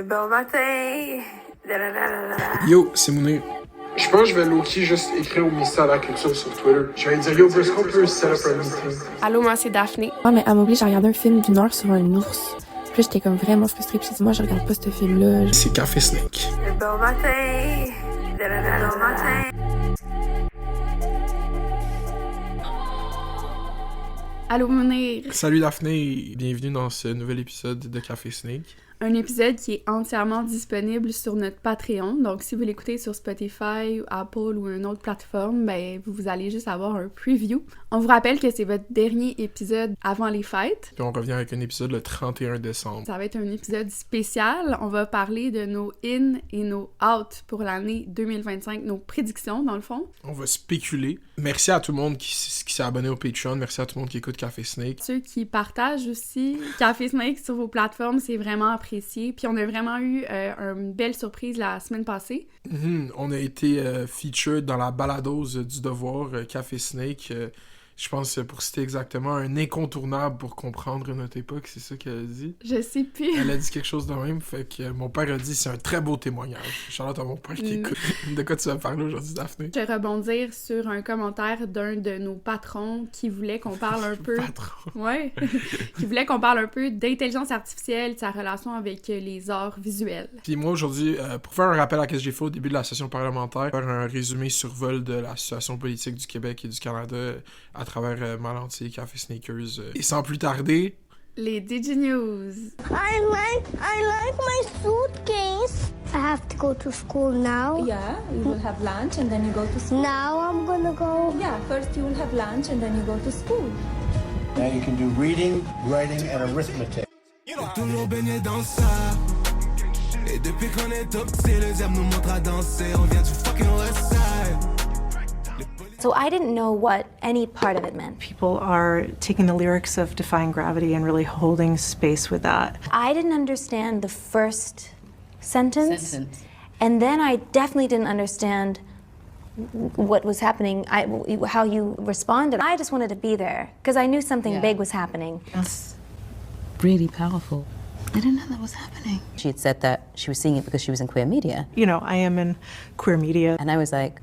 Bon matin. Yo, c'est Mounir. Je pense que je vais low-key juste écrire au ministère de la Culture sur Twitter. Je vais dire, yo, est-ce qu'on peut set up un meeting? Allô, moi, c'est Daphné. Ouais, mais elle m'oblige à regarder un film d'une heure sur un ours. Puis là, j'étais comme vraiment frustrée. Puis j'ai dit, moi, je regarde pas ce film-là. C'est Café Snake. Bon matin. Bon matin. Allô Mounir! Salut Daphné, bienvenue dans ce nouvel épisode de Café Snake. Un épisode qui est entièrement disponible sur notre Patreon. Donc, si vous l'écoutez sur Spotify, Apple ou une autre plateforme, ben vous allez juste avoir un preview. On vous rappelle que c'est votre dernier épisode avant les fêtes. Puis on revient avec un épisode le 31 décembre. Ça va être un épisode spécial. On va parler de nos in et nos out pour l'année 2025, nos prédictions dans le fond. On va spéculer. Merci à tout le monde qui s'est abonné au Patreon. Merci à tout le monde qui écoute Café Snake. Ceux qui partagent aussi Café Snake sur vos plateformes, c'est vraiment apprécié. Puis on a vraiment eu une belle surprise la semaine passée. On a été featured dans la baladose du devoir Café Snake. Je pense, pour citer exactement, un incontournable pour comprendre notre époque, c'est ça qu'elle a dit. Je sais plus. Elle a dit quelque chose de même, fait que mon père a dit c'est un très beau témoignage. Charlotte à mon père qui écoute. De quoi tu vas parler aujourd'hui, Daphné? Je vais rebondir sur un commentaire d'un de nos patrons qui voulait qu'on parle un peu... Patron. Ouais. Qui voulait qu'on parle un peu d'intelligence artificielle, de sa relation avec les arts visuels. Puis moi, aujourd'hui, pour faire un rappel à ce que j'ai fait au début de la session parlementaire, faire un résumé survol de la situation politique du Québec et du Canada à travers Malantier, Café Sneakers. Et sans plus tarder... Les DigiNews. I like my suitcase. I have to go to school now. Yeah, you will have lunch and then you go to school. Now I'm gonna go. Yeah, first you will have lunch and then you go to school. Now you can do reading, writing, and arithmetic. Toujours baigné dans ça. Et depuis qu'on est tout petit, le diable nous montre à danser. On vient du fucking west side. So I didn't know what any part of it meant. People are taking the lyrics of Defying Gravity and really holding space with that. I didn't understand the first sentence. And then I definitely didn't understand what was happening, how you responded. I just wanted to be there because I knew something big was happening. That's really powerful. I didn't know that was happening. She had said that she was seeing it because she was in queer media. You know, I am in queer media. And I was like,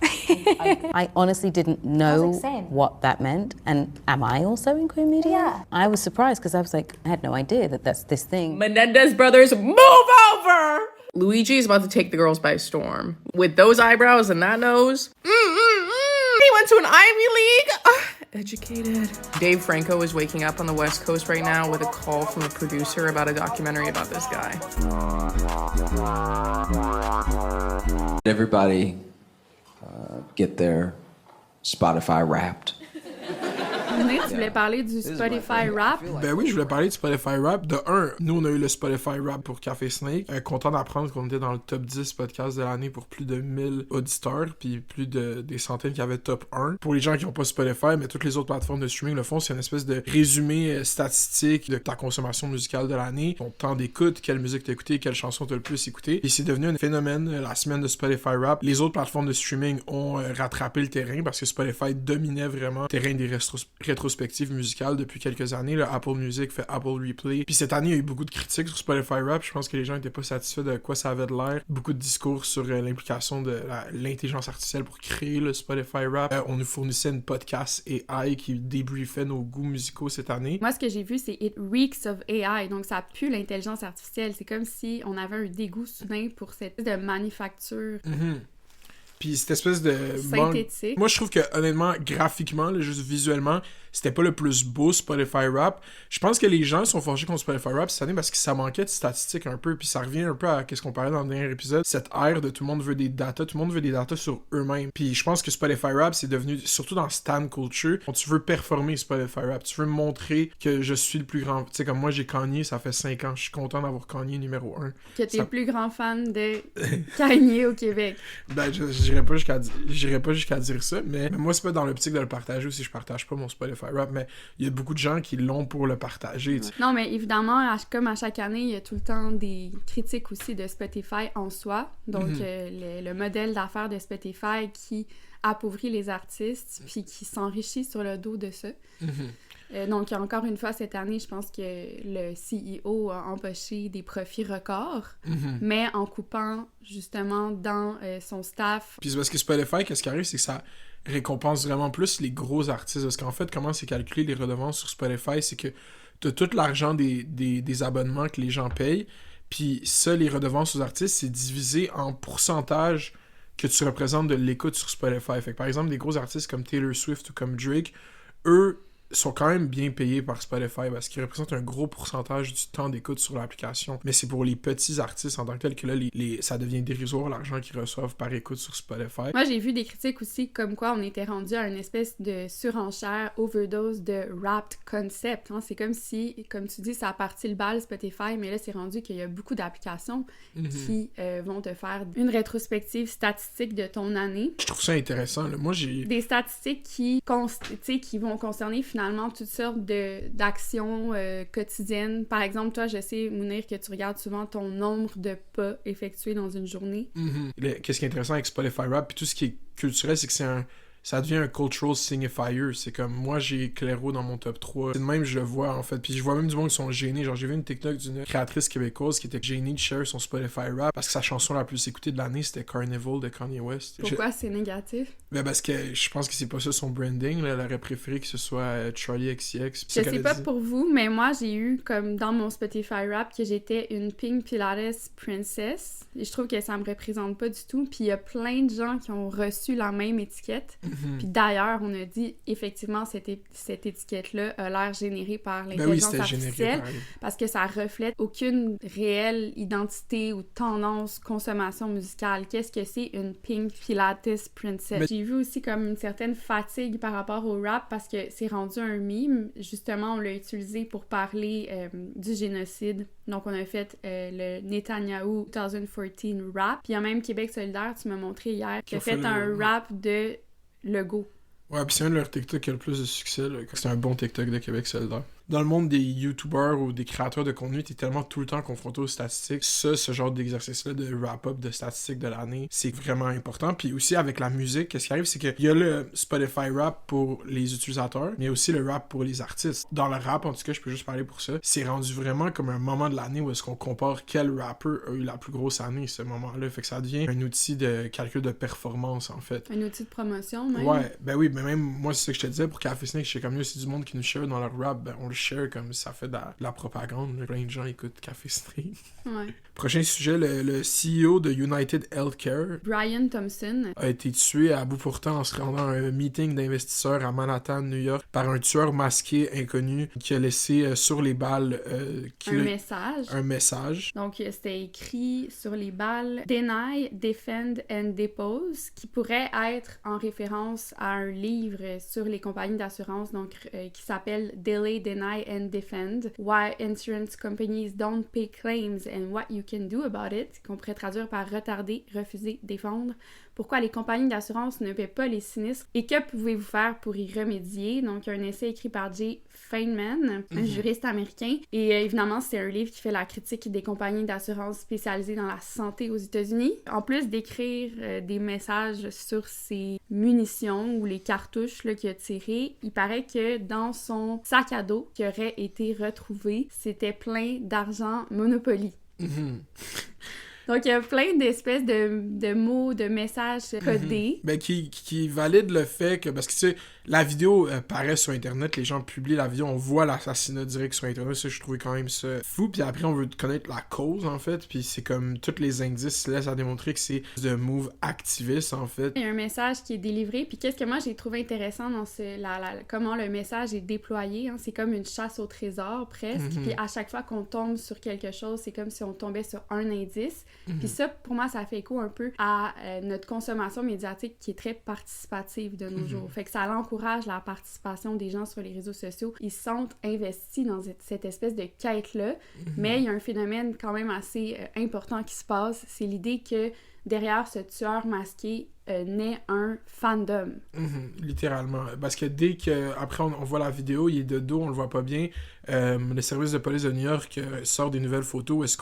I honestly didn't know what that meant. And am I also in queer media? Yeah. I was surprised because I was like, I had no idea that that's this thing. Menendez brothers, move over! Luigi is about to take the girls by storm. With those eyebrows and that nose. He went to an Ivy League. Educated. Dave Franco is waking up on the West Coast right now with a call from a producer about a documentary about this guy. Everybody get their Spotify Wrapped. Tu voulais parler du Spotify Rap? Ben oui, je voulais parler du Spotify Rap. De un, nous, on a eu le Spotify Rap pour Café Snake. Content d'apprendre qu'on était dans le top 10 podcast de l'année pour plus de 1000 auditeurs, puis plus de des centaines qui avaient top 1. Pour les gens qui n'ont pas Spotify, mais toutes les autres plateformes de streaming le font, c'est une espèce de résumé statistique de ta consommation musicale de l'année, ton temps d'écoute, quelle musique t'as écouté, quelle chanson t'as le plus écouté. Et c'est devenu un phénomène la semaine de Spotify Rap. Les autres plateformes de streaming ont rattrapé le terrain parce que Spotify dominait vraiment le terrain des rétrospectives musicales depuis quelques années. Là, Apple Music fait Apple Replay. Puis cette année, il y a eu beaucoup de critiques sur Spotify Rap. Je pense que les gens n'étaient pas satisfaits de quoi ça avait de l'air. Beaucoup de discours sur l'implication de l'intelligence artificielle pour créer le Spotify Rap. On nous fournissait une podcast AI qui débriefait nos goûts musicaux cette année. Moi, ce que j'ai vu, c'est It Reeks of AI. Donc, ça pue l'intelligence artificielle. C'est comme si on avait un dégoût soudain pour cette de manufacture. Puis cette espèce de... synthétique. Moi, je trouve que, honnêtement, graphiquement, là, juste visuellement, c'était pas le plus beau Spotify Rap. Je pense que les gens sont fâchés contre Spotify Rap cette année parce que ça manquait de statistiques un peu. Puis ça revient un peu à ce qu'on parlait dans le dernier épisode. Cette ère de tout le monde veut des datas. Tout le monde veut des datas sur eux-mêmes. Puis je pense que Spotify Rap, c'est devenu, surtout dans Stan Culture, quand tu veux performer Spotify Rap. Tu veux montrer que je suis le plus grand... Tu sais, comme moi, j'ai Kanye, ça fait 5 ans. Je suis content d'avoir Kanye numéro 1. Que t'es le plus grand fan de Kanye au Québec. Ben, j'irais pas jusqu'à dire ça, mais moi, c'est pas dans l'optique de le partager aussi. Je partage pas mon Spotify Rap, mais il y a beaucoup de gens qui l'ont pour le partager. T'sais. Non, mais évidemment, comme à chaque année, il y a tout le temps des critiques aussi de Spotify en soi. Donc, le modèle d'affaires de Spotify qui appauvrit les artistes puis qui s'enrichit sur le dos de ça. Donc, encore une fois, cette année, je pense que le CEO a empoché des profits records, mais en coupant justement dans son staff. Puis c'est parce que Spotify, qu'est-ce qui arrive, c'est que ça récompense vraiment plus les gros artistes. Parce qu'en fait, comment c'est calculé les redevances sur Spotify, c'est que t'as tout l'argent des abonnements que les gens payent, puis ça, les redevances aux artistes, c'est divisé en pourcentage que tu représentes de l'écoute sur Spotify. Fait que par exemple, des gros artistes comme Taylor Swift ou comme Drake, eux sont quand même bien payés par Spotify parce qu'ils représentent un gros pourcentage du temps d'écoute sur l'application. Mais c'est pour les petits artistes en tant que tel que là, ça devient dérisoire l'argent qu'ils reçoivent par écoute sur Spotify. Moi, j'ai vu des critiques aussi comme quoi on était rendu à une espèce de surenchère overdose de Wrapped concept. Hein? C'est comme si, comme tu dis, ça a parti le bal Spotify, mais là, c'est rendu qu'il y a beaucoup d'applications qui vont te faire une rétrospective statistique de ton année. Je trouve ça intéressant. Là. Moi, j'ai... Des statistiques qui vont concerner finalement toutes sortes d'actions quotidiennes. Par exemple, toi, je sais, Mounir, que tu regardes souvent ton nombre de pas effectués dans une journée. Qu'est-ce qui est intéressant avec Spotify Rap, puis tout ce qui est culturel, c'est que ça devient un cultural signifier. C'est comme, moi, j'ai Clairo dans mon top 3. C'est de même, je le vois, en fait. Puis je vois même du monde qui sont gênés. Genre, j'ai vu une TikTok d'une créatrice québécoise qui était gênée de share son Spotify Rap parce que sa chanson la plus écoutée de l'année, c'était Carnival de Kanye West. Pourquoi c'est négatif? Ben parce que je pense que c'est pas ça son branding. Là. Elle aurait préféré que ce soit Charlie XCX. Je sais pas pour vous, mais moi, j'ai eu, comme dans mon Spotify Rap, que j'étais une Pink Pilates Princess. Et je trouve que ça me représente pas du tout. Puis il y a plein de gens qui ont reçu la même étiquette. Puis d'ailleurs, on a dit, effectivement, cette étiquette-là a l'air générée par l'intelligence artificielle parce que ça reflète aucune réelle identité ou tendance consommation musicale. Qu'est-ce que c'est une Pink Pilates Princess? J'ai vu aussi comme une certaine fatigue par rapport au rap parce que c'est rendu un meme. Justement, on l'a utilisé pour parler du génocide. Donc, on a fait le Netanyahu 2014 rap. Puis il y a même Québec solidaire, tu m'as montré hier, qui a fait un rap de Legault. Ouais, pis c'est un de leurs TikTok qui a le plus de succès, là. C'est un bon TikTok de Québec solidaire. Dans le monde des YouTubers ou des créateurs de contenu, t'es tellement tout le temps confronté aux statistiques. Ce genre d'exercice-là de wrap-up de statistiques de l'année, c'est vraiment important. Puis aussi, avec la musique, qu'est-ce qui arrive, c'est qu'il y a le Spotify Rap pour les utilisateurs, mais aussi le rap pour les artistes. Dans le rap, en tout cas, je peux juste parler pour ça, c'est rendu vraiment comme un moment de l'année où est-ce qu'on compare quel rapper a eu la plus grosse année, ce moment-là. Fait que ça devient un outil de calcul de performance, en fait. Un outil de promotion, même. Ouais, ben oui, mais même moi, c'est ça que je te disais, pour Café Snake, je sais comme, c'est du monde qui nous share dans leur rap, ben on le share comme ça fait de la propagande. Là. Plein de gens écoutent Café Snake. Ouais. Prochain sujet, le CEO de United Healthcare, Brian Thompson, a été tué à bout portant en se rendant à un meeting d'investisseurs à Manhattan, New York, par un tueur masqué inconnu qui a laissé sur les balles un message. Donc, c'était écrit sur les balles « Deny, Defend and Depose », qui pourrait être en référence à un livre sur les compagnies d'assurance, donc qui s'appelle « Delay, Deny and Defend, Why Insurance Companies Don't Pay Claims and What You Can Do About It », qu'on pourrait traduire par « Retarder, refuser, défendre ». Pourquoi les compagnies d'assurance ne paient pas les sinistres et que pouvez-vous faire pour y remédier? Donc, un essai écrit par Jay Feynman, un juriste américain. Et évidemment, c'est un livre qui fait la critique des compagnies d'assurance spécialisées dans la santé aux États-Unis. En plus d'écrire des messages sur ses munitions ou les cartouches qu'il a tirées, il paraît que dans son sac à dos qui aurait été retrouvé, c'était plein d'argent Monopoly. Donc, il y a plein d'espèces de mots, de messages codés. Ben, qui valident le fait que... Parce que, tu sais, la vidéo paraît sur Internet, les gens publient la vidéo, on voit l'assassinat direct sur Internet, ça, je trouvais quand même ça fou. Puis après, on veut connaître la cause, en fait, puis c'est comme tous les indices laissent à démontrer que c'est de move activiste, en fait. Il y a un message qui est délivré, puis qu'est-ce que moi, j'ai trouvé intéressant dans comment le message est déployé, hein? C'est comme une chasse au trésor, presque, puis à chaque fois qu'on tombe sur quelque chose, c'est comme si on tombait sur un indice. Puis ça, pour moi, ça fait écho un peu à notre consommation médiatique qui est très participative de nos jours. Fait que ça encourage la participation des gens sur les réseaux sociaux. Ils se sentent investis dans cette espèce de quête-là, mais il y a un phénomène quand même assez important qui se passe. C'est l'idée que derrière ce tueur masqué naît un fandom. Littéralement. Parce que dès qu'après on voit la vidéo, il est de dos, on le voit pas bien. Le service de police de New York sort des nouvelles photos où est-ce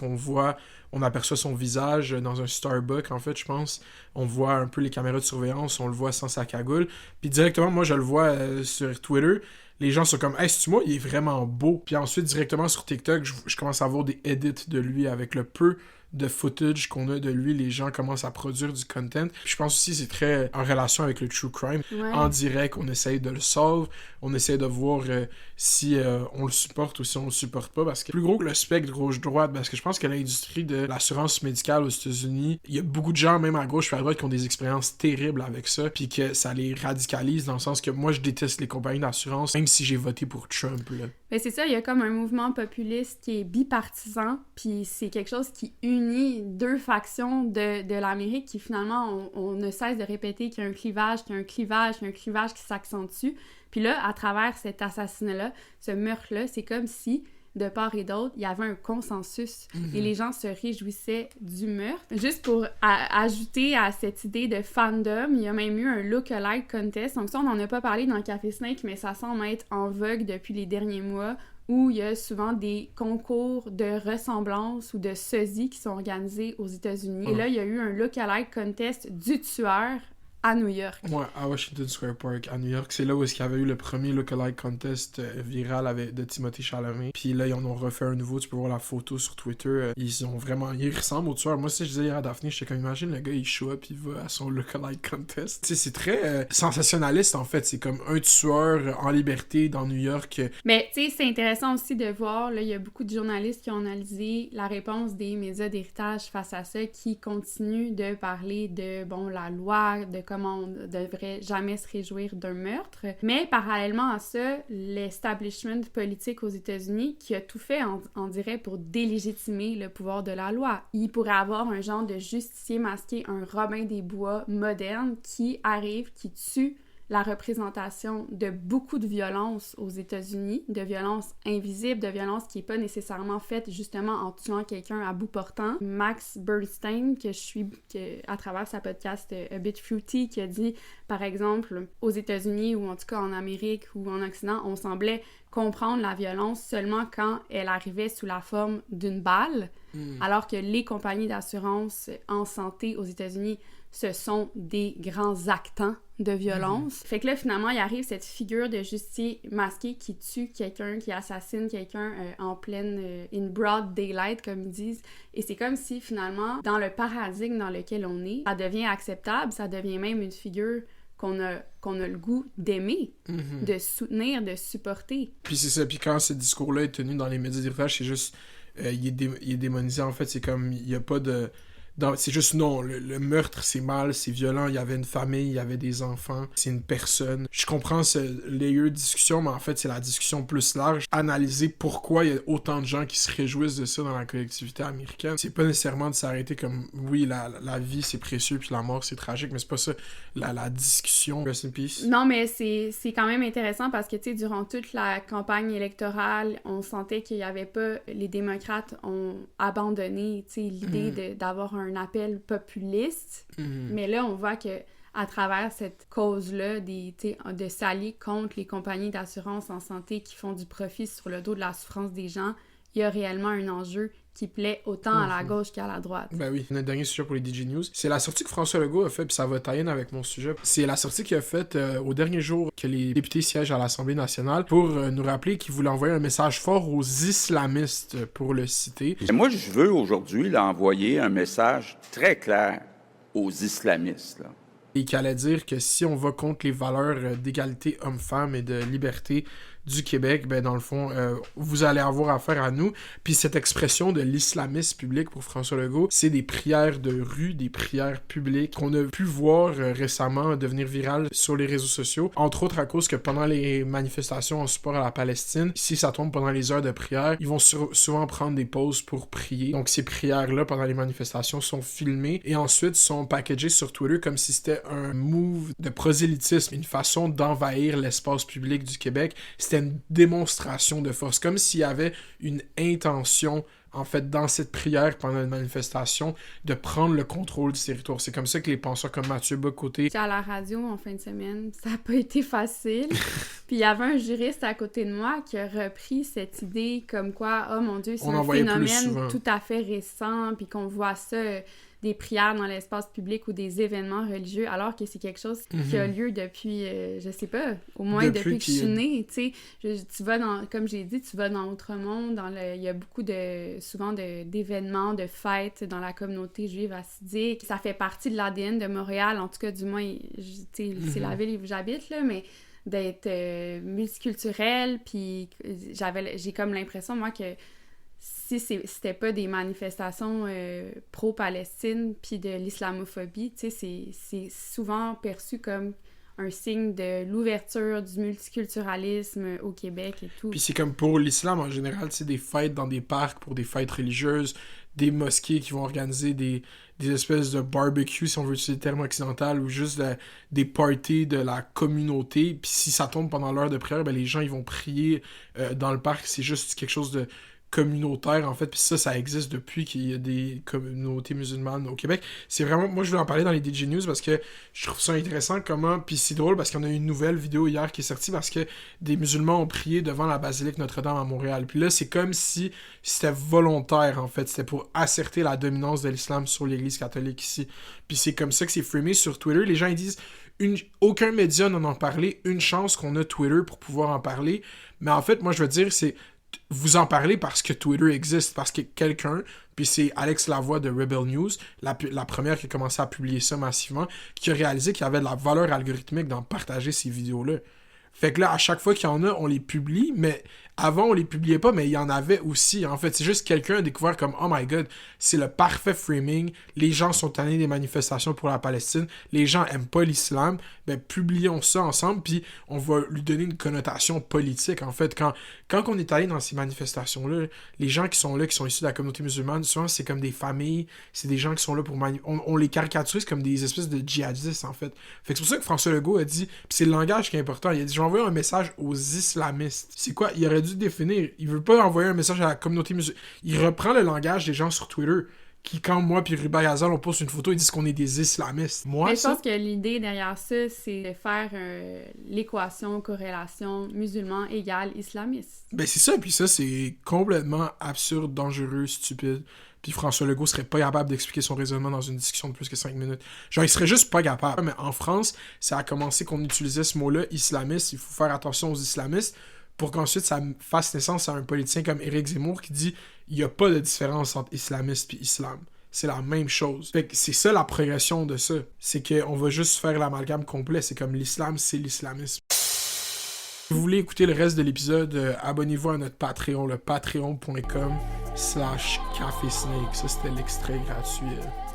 on aperçoit son visage dans un Starbucks, en fait, je pense. On voit un peu les caméras de surveillance, on le voit sans sa cagoule. Puis directement, moi, je le vois sur Twitter. les gens sont comme « Hey, c'est-tu moi? Il est vraiment beau. » Puis ensuite, directement sur TikTok, je commence à voir des edits de lui avec le peu de footage qu'on a de lui, les gens commencent à produire du content. Puis je pense aussi c'est très en relation avec le true crime. Ouais. En direct, on essaye de le solve, on essaye de voir si on le supporte ou si on le supporte pas, parce que plus gros que le spectre gauche-droite, parce que je pense que l'industrie de l'assurance médicale aux États-Unis, il y a beaucoup de gens, même à gauche et à droite, qui ont des expériences terribles avec ça, puis que ça les radicalise dans le sens que moi, je déteste les compagnies d'assurance, même si j'ai voté pour Trump, là. Mais c'est ça, il y a comme un mouvement populiste qui est bipartisan, puis c'est quelque chose qui unit deux factions de l'Amérique qui finalement, on ne cesse de répéter qu'il y a un clivage, qu'il y a un clivage, qu'il y a un clivage qui s'accentue. Puis là, à travers cet assassinat-là, ce meurtre-là, c'est comme si, de part et d'autre, il y avait un consensus et les gens se réjouissaient du meurtre. Juste pour ajouter à cette idée de fandom, il y a même eu un look-alike contest. Donc ça, on n'en a pas parlé dans Café Snake, mais ça semble être en vogue depuis les derniers mois, où il y a souvent des concours de ressemblance ou de sosie qui sont organisés aux États-Unis. Et là, il y a eu un look-alike contest du tueur à New York. Ouais, à Washington Square Park, à New York. C'est là où il y avait eu le premier lookalike contest viral de Timothée Chalamet. Puis là, ils en ont refait un nouveau. Tu peux voir la photo sur Twitter. Ils ressemblent au tueur. Moi, si je disais hier à Daphné, j'étais comme, imagine le gars, il show up, il va à son lookalike contest. Tu sais, c'est très sensationnaliste, en fait. C'est comme un tueur en liberté dans New York. Mais, tu sais, c'est intéressant aussi de voir, là, il y a beaucoup de journalistes qui ont analysé la réponse des médias d'héritage face à ça, qui continuent de parler de, la loi, de comment on ne devrait jamais se réjouir d'un meurtre. Mais parallèlement à ça, l'establishment politique aux États-Unis qui a tout fait, on dirait, pour délégitimer le pouvoir de la loi. Il pourrait avoir un genre de justicier masqué, un Robin des Bois moderne qui arrive, qui tue la représentation de beaucoup de violences aux États-Unis, de violences invisibles, de violences qui n'est pas nécessairement faite justement en tuant quelqu'un à bout portant. Max Bernstein, que je suis à travers sa podcast A Bit Fruity, qui a dit, par exemple, aux États-Unis ou en tout cas en Amérique ou en Occident, on semblait comprendre la violence seulement quand elle arrivait sous la forme d'une balle, alors que les compagnies d'assurance en santé aux États-Unis, ce sont des grands actants de violence. Fait que là, finalement, il arrive cette figure de justicier masqué qui tue quelqu'un, qui assassine quelqu'un en pleine... in broad daylight, comme ils disent. Et c'est comme si, finalement, dans le paradigme dans lequel on est, ça devient acceptable, ça devient même une figure qu'on a le goût d'aimer, de soutenir, de supporter. Puis c'est ça, puis quand ce discours-là est tenu dans les médias d'héritage, c'est juste... il est démonisé, en fait, c'est comme... Il n'y a pas de... c'est juste non, le meurtre c'est mal, c'est violent, il y avait une famille, il y avait des enfants, c'est une personne. Je comprends ce layer de discussion, mais en fait c'est la discussion plus large. Analyser pourquoi il y a autant de gens qui se réjouissent de ça dans la collectivité américaine. C'est pas nécessairement de s'arrêter comme, oui, la vie c'est précieux puis la mort c'est tragique, mais c'est pas ça la discussion. Rest in peace. Non, mais c'est quand même intéressant parce que, tu sais, durant toute la campagne électorale, on sentait qu'il y avait pas... Les démocrates ont abandonné, tu sais, l'idée d'avoir un appel populiste, mais là, on voit que à travers cette cause-là, de s'allier contre les compagnies d'assurance en santé qui font du profit sur le dos de la souffrance des gens, il y a réellement un enjeu qui plaît autant à la gauche qu'à la droite. Ben oui, notre dernier sujet pour les DJ News, c'est la sortie que François Legault a fait, puis ça va tie-in avec mon sujet. C'est la sortie qu'il a faite au dernier jour que les députés siègent à l'Assemblée nationale pour nous rappeler qu'il voulait envoyer un message fort aux islamistes, pour le citer. Moi, je veux aujourd'hui envoyer un message très clair aux islamistes, là. Et qu'il allait dire que si on va contre les valeurs d'égalité homme-femme et de liberté du Québec, ben dans le fond, vous allez avoir affaire à nous. Puis cette expression de l'islamisme public pour François Legault, c'est des prières de rue, des prières publiques qu'on a pu voir récemment devenir virales sur les réseaux sociaux. Entre autres à cause que pendant les manifestations en support à la Palestine, si ça tombe pendant les heures de prière, ils vont souvent prendre des pauses pour prier. Donc ces prières-là pendant les manifestations sont filmées et ensuite sont packagées sur Twitter comme si c'était un move de prosélytisme, une façon d'envahir l'espace public du Québec. C'était une démonstration de force, comme s'il y avait une intention, en fait, dans cette prière pendant une manifestation, de prendre le contrôle du territoire. C'est comme ça que les penseurs comme Mathieu Bocoté... J'étais à la radio en fin de semaine, ça n'a pas été facile. Puis il y avait un juriste à côté de moi qui a repris cette idée comme quoi, oh mon Dieu, c'est un phénomène tout à fait récent, puis qu'on voit ça... des prières dans l'espace public ou des événements religieux, alors que c'est quelque chose qui a lieu depuis, je sais pas, au moins depuis que je suis née, tu sais. Tu vas dans, comme j'ai dit, tu vas dans Outremont, il y a beaucoup souvent d'événements, de fêtes dans la communauté juive hassidique. Ça fait partie de l'ADN de Montréal, en tout cas, du moins, c'est la ville où j'habite, là, mais d'être multiculturel, puis j'ai comme l'impression, moi, que si c'était pas des manifestations pro-Palestine puis de l'islamophobie, tu sais, c'est souvent perçu comme un signe de l'ouverture du multiculturalisme au Québec et tout. Puis c'est comme pour l'islam en général, c'est des fêtes dans des parcs pour des fêtes religieuses, des mosquées qui vont organiser des espèces de barbecue, si on veut utiliser le terme occidental, ou juste des parties de la communauté. Puis si ça tombe pendant l'heure de prière, ben les gens ils vont prier dans le parc. C'est juste quelque chose de communautaire, en fait, puis ça existe depuis qu'il y a des communautés musulmanes au Québec. C'est vraiment... Moi, je voulais en parler dans les DJ News parce que je trouve ça intéressant comment... Puis c'est drôle parce qu'on a eu une nouvelle vidéo hier qui est sortie parce que des musulmans ont prié devant la basilique Notre-Dame à Montréal. Puis là, c'est comme si c'était volontaire, en fait. C'était pour asserter la dominance de l'islam sur l'Église catholique ici. Puis c'est comme ça que c'est framé sur Twitter. Les gens, ils disent... Aucun média n'en a parlé. Une chance qu'on a Twitter pour pouvoir en parler. Mais en fait, moi, je veux dire, c'est... Vous en parlez parce que Twitter existe, parce que quelqu'un, puis c'est Alex Lavoie de Rebel News, la première qui a commencé à publier ça massivement, qui a réalisé qu'il y avait de la valeur algorithmique dans partager ces vidéos-là. Fait que là, à chaque fois qu'il y en a, on les publie, mais avant, on les publiait pas, mais il y en avait aussi. En fait, c'est juste quelqu'un a découvert comme « Oh my God, c'est le parfait framing. Les gens sont tannés des manifestations pour la Palestine. Les gens aiment pas l'islam. Ben, publions ça ensemble, puis on va lui donner une connotation politique. » En fait, quand on est allé dans ces manifestations-là, les gens qui sont là, qui sont issus de la communauté musulmane, souvent, c'est comme des familles, c'est des gens qui sont là pour... On les caricaturise comme des espèces de djihadistes, en fait. Fait que c'est pour ça que François Legault a dit... Puis c'est le langage qui est important. Il a dit « Je vais envoyer un message aux islamistes. » C'est quoi? Il aurait dû définir. Il veut pas envoyer un message à la communauté musulmane. Il reprend le langage des gens sur Twitter qui, quand moi puis Ruba Ghazal, on poste une photo, ils disent qu'on est des islamistes. Moi, je pense que l'idée derrière ça, c'est de faire l'équation, corrélation musulman égale islamiste. Ben c'est ça, puis ça, c'est complètement absurde, dangereux, stupide. Puis François Legault serait pas capable d'expliquer son raisonnement dans une discussion de plus que 5 minutes. Genre, il serait juste pas capable. Mais en France, ça a commencé qu'on utilisait ce mot-là, islamiste. Il faut faire attention aux islamistes pour qu'ensuite ça fasse naissance à un politicien comme Éric Zemmour qui dit il n'y a pas de différence entre islamiste et islam. C'est la même chose. Fait que c'est ça la progression de ça. C'est qu'on va juste faire l'amalgame complet. C'est comme l'islam, c'est l'islamisme. Si vous voulez écouter le reste de l'épisode, abonnez-vous à notre Patreon, le patreon.com/cafésnake. Ça, c'était l'extrait gratuit.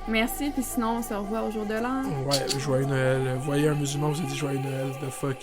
Merci, puis sinon, on se revoit au jour de l'an. Ouais, joyeux Noël. Voyez un musulman, vous a dit joyeux Noël, the fuck.